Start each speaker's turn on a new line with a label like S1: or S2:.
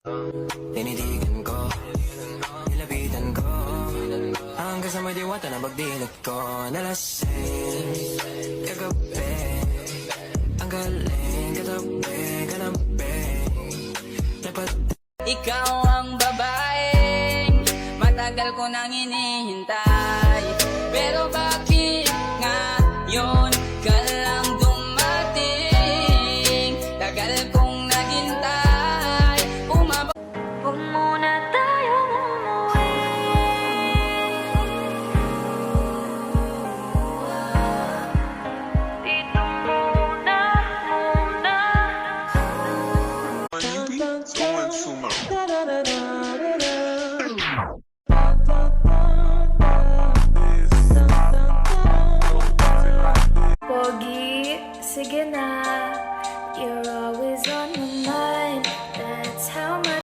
S1: Tinitigan ko, nilapitan ko, hanggang sa may diwata na pagdilat ko. Nalasing, kagabi, ang galing, katabi, kanabi. Dapat
S2: ikaw ang babaeng matagal ko nang hinihintay. Pero bakit ngayon ka lang dumating? Tagal kong naghintay.
S3: Huwag muna tayong umuwi. Dito muna.
S4: You be going too much.